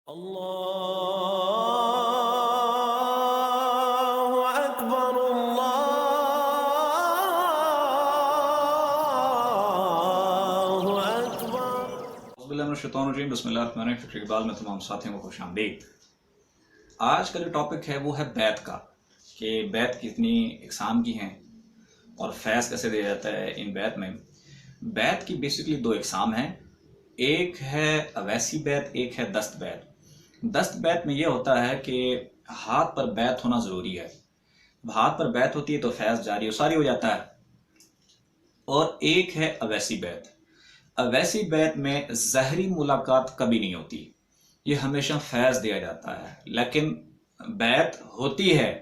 الله أكبر الله أكبر اعوذ باللہ من الشیطان الرجیم بسم اللہ الرحمن الرحیم. فکر اقبال میں تمام ساتھیوں کو خوش آمدید. آج کا جو ٹاپک ہے وہ ہے بیعت کا، کہ بیعت کتنی اقسام کی ہیں اور فیض کیسے دیا جاتا ہے ان بیعت میں. بیعت کی بیسکلی دو اقسام ہیں، ایک ہے اویسی بیعت، ایک ہے دست بیعت. دست بیعت میں یہ ہوتا ہے کہ ہاتھ پر بیعت ہونا ضروری ہے. ہاتھ پر بیعت ہوتی ہے تو فیض جاری و ساری ہو جاتا ہے. اور ایک ہے اویسی بیعت. اویسی بیعت میں ظاہری ملاقات کبھی نہیں ہوتی، یہ ہمیشہ فیض دیا جاتا ہے. لیکن بیعت ہوتی ہے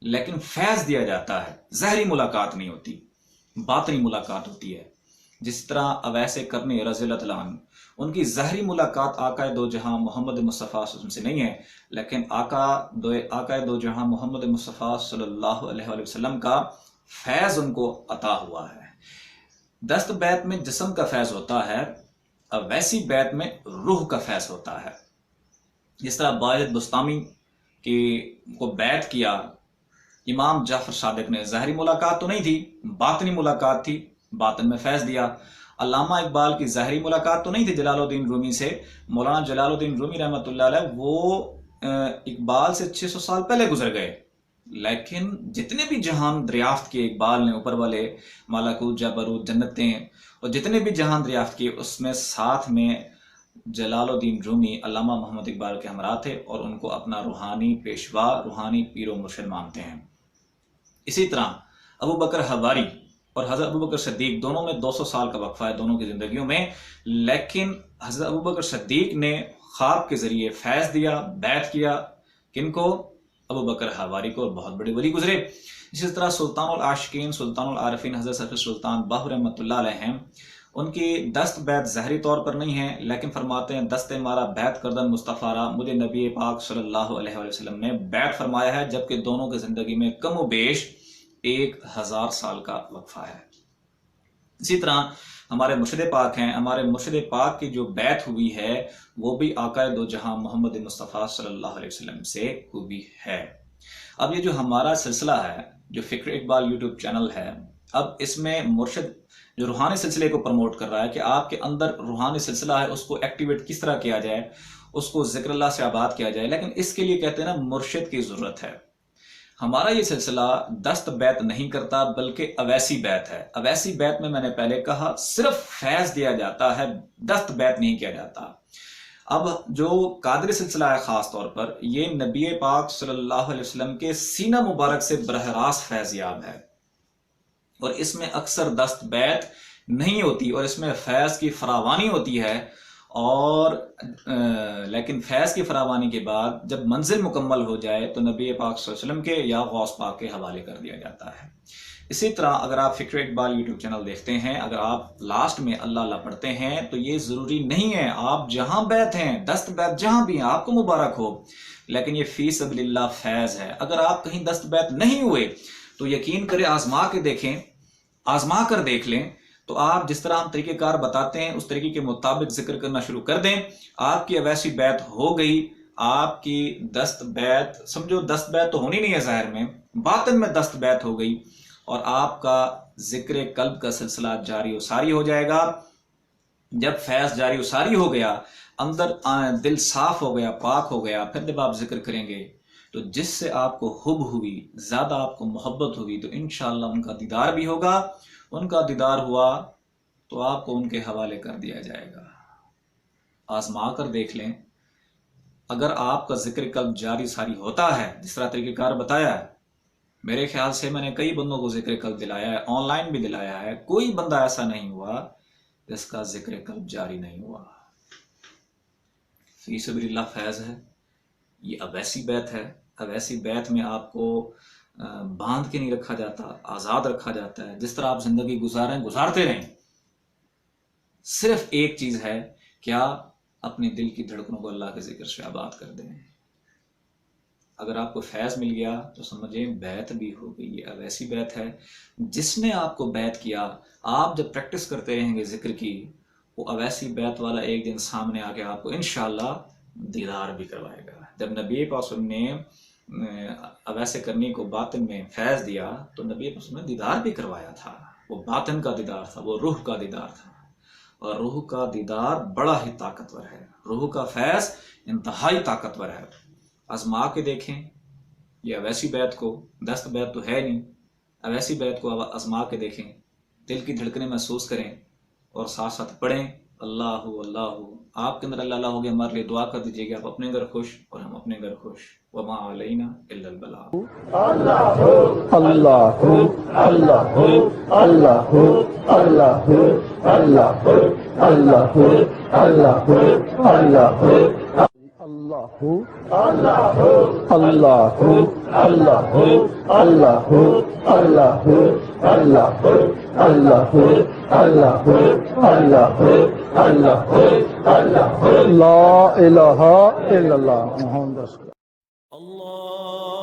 لیکن فیض دیا جاتا ہے، ظاہری ملاقات نہیں ہوتی، باطنی ملاقات ہوتی ہے. جس طرح اویس کرنی رضی اللہ تعالیٰ عنہ، ان کی ظاہری ملاقات آقا دو جہاں محمد مصطفیٰ صلی اللہ علیہ وسلم سے نہیں ہے، لیکن آقا دو جہاں محمد مصطفیٰ صلی اللہ علیہ وسلم کا فیض ان کو عطا ہوا ہے. دست بیعت میں جسم کا فیض ہوتا ہے، ویسی بیعت میں روح کا فیض ہوتا ہے. جس طرح باجد بستامی کو بیعت کیا امام جعفر صادق نے، ظاہری ملاقات تو نہیں تھی، باطنی ملاقات تھی، باطن میں فیض دیا. علامہ اقبال کی ظاہری ملاقات تو نہیں تھی جلال الدین رومی سے، مولانا جلال الدین رومی رحمۃ اللہ علیہ وہ اقبال سے 600 سال پہلے گزر گئے، لیکن جتنے بھی جہان دریافت کیے اقبال نے، اوپر والے ملکوت جبروت جنتیں اور جتنے بھی جہان دریافت کیے، اس میں ساتھ میں جلال الدین رومی علامہ محمد اقبال کے ہمراہ تھے اور ان کو اپنا روحانی پیشوا، روحانی پیر و مرشد مانتے ہیں. اسی طرح ابو بکر حواری اور حضرت ابو بکر صدیق، دونوں میں 200 سال کا وقفہ ہے دونوں کی زندگیوں میں، لیکن حضرت ابو بکر صدیق نے خواب کے ذریعے فیض دیا، بیعت کیا. کن کو؟ ابو بکر حواری کو، بہت بڑے ولی گزرے. اسی طرح سلطان العاشقین، سلطان العارفین حضرت صفی سلطان باہو رحمۃ اللہ علیہ ہیں، ان کی دست بیعت ظاہری طور پر نہیں ہے، لیکن فرماتے ہیں دست مارا بیعت کردن مصطفیٰ را، مجھے نبی پاک صلی اللہ علیہ وسلم نے بیعت فرمایا ہے، جبکہ دونوں کی زندگی میں کم و بیش 1000 سال کا وقفہ ہے. اسی طرح ہمارے مرشد پاک ہیں، ہمارے مرشد پاک کی جو بیعت ہوئی ہے وہ بھی آقا دو جہاں محمد مصطفیٰ صلی اللہ علیہ وسلم سے ہوئی ہے. اب یہ جو ہمارا سلسلہ ہے، جو فکر اقبال یوٹیوب چینل ہے، اب اس میں مرشد جو روحانی سلسلے کو پروموٹ کر رہا ہے کہ آپ کے اندر روحانی سلسلہ ہے، اس کو ایکٹیویٹ کس طرح کیا جائے، اس کو ذکر اللہ سے آباد کیا جائے. لیکن اس کے لیے کہتے ہیں نا مرشد کی ضرورت ہے. ہمارا یہ سلسلہ دست بیعت نہیں کرتا بلکہ اویسی بیعت ہے. اویسی بیعت میں نے پہلے کہا صرف فیض دیا جاتا ہے، دست بیعت نہیں کیا جاتا. اب جو قادری سلسلہ ہے خاص طور پر، یہ نبی پاک صلی اللہ علیہ وسلم کے سینہ مبارک سے براہ راست فیض یاب ہے، اور اس میں اکثر دست بیعت نہیں ہوتی اور اس میں فیض کی فراوانی ہوتی ہے. اور لیکن فیض کی فراوانی کے بعد جب منزل مکمل ہو جائے تو نبی پاک صلی اللہ علیہ وسلم کے یا غوث پاک کے حوالے کر دیا جاتا ہے. اسی طرح اگر آپ فکر اقبال یوٹیوب چینل دیکھتے ہیں، اگر آپ لاسٹ میں اللہ اللہ پڑھتے ہیں تو یہ ضروری نہیں ہے آپ جہاں بیعت ہیں، دست بیعت جہاں بھی ہیں آپ کو مبارک ہو، لیکن یہ فی سبیل اللہ فیض ہے. اگر آپ کہیں دست بیعت نہیں ہوئے تو یقین کریں، آزما کے دیکھیں، آزما کر دیکھ لیں، تو آپ جس طرح ہم طریقہ کار بتاتے ہیں اس طریقے کے مطابق ذکر کرنا شروع کر دیں، آپ کی اویسی بیعت ہو گئی. آپ کی دست بیعت، سمجھو دست بیعت تو ہونی نہیں ہے ظاہر میں، باطن میں دست بیعت ہو گئی، اور آپ کا ذکر قلب کا سلسلہ جاری و ساری ہو جائے گا. جب فیض جاری و ساری ہو گیا، اندر دل صاف ہو گیا، پاک ہو گیا، پھر جب آپ ذکر کریں گے تو جس سے آپ کو حب ہوئی، زیادہ آپ کو محبت ہوئی، تو انشاءاللہ ان کا دیدار بھی ہوگا. ان کا دیدار ہوا تو آپ کو ان کے حوالے کر دیا جائے گا. آزما کر دیکھ لیں. اگر آپ کا ذکر قلب جاری ساری ہوتا ہے جس طرح طریقہ کار بتایا ہے، میرے خیال سے میں نے کئی بندوں کو ذکر قلب دلایا ہے، آن لائن بھی دلایا ہے، کوئی بندہ ایسا نہیں ہوا جس کا ذکر قلب جاری نہیں ہوا. فی سبیل اللہ فیض ہے. یہ اویسی بیعت ہے. اویسی بیعت میں آپ کو باندھ کے نہیں رکھا جاتا، آزاد رکھا جاتا ہے. جس طرح آپ زندگی گزاریں، گزارتے رہیں. صرف ایک چیز ہے، کیا اپنے دل کی دھڑکنوں کو اللہ کے ذکر سے آباد کر دیں. اگر آپ کو فیض مل گیا تو سمجھیں بیعت بھی ہو گئی. یہ اویسی بیعت ہے. جس نے آپ کو بیعت کیا، آپ جب پریکٹس کرتے رہیں گے ذکر کی، وہ اویسی بیعت والا ایک دن سامنے آ کے آپ کو انشاءاللہ دیدار بھی کروائے گا. جب نبی پاک صلی اللہ علیہ وسلم نے اویس کرنی کو باطن میں فیض دیا تو نبی پاک صلی اللہ علیہ وسلم نے دیدار بھی کروایا تھا. وہ باطن کا دیدار تھا, وہ روح کا دیدار تھا, اور روح کا دیدار بڑا ہی طاقتور ہے. روح کا فیض انتہائی طاقتور ہے. آزما کے دیکھیں یہ اویسی بیت کو, دست بیت تو ہے نہیں, اویسی بیت کو آزما کے دیکھیں, دل کی دھڑکنیں محسوس کریں اور ساتھ ساتھ پڑھیں اللہ اللہ. آپ کے اندر اللہ اللہ ہو گیا, ہمارے لیے دعا کر دیجیے کہ آپ اپنے گھر خوش اور ہم اپنے گھر خوش. وما علینا الا البلاغ. اللہ اللہ اللہ اللہ اللہ اللہ اللہ اللہ اللہ اللہ اللہ اللہ اللہ اللہ اللہ اللہ اللہ لا الہ الا اللہ محمد رسول اللہ. الله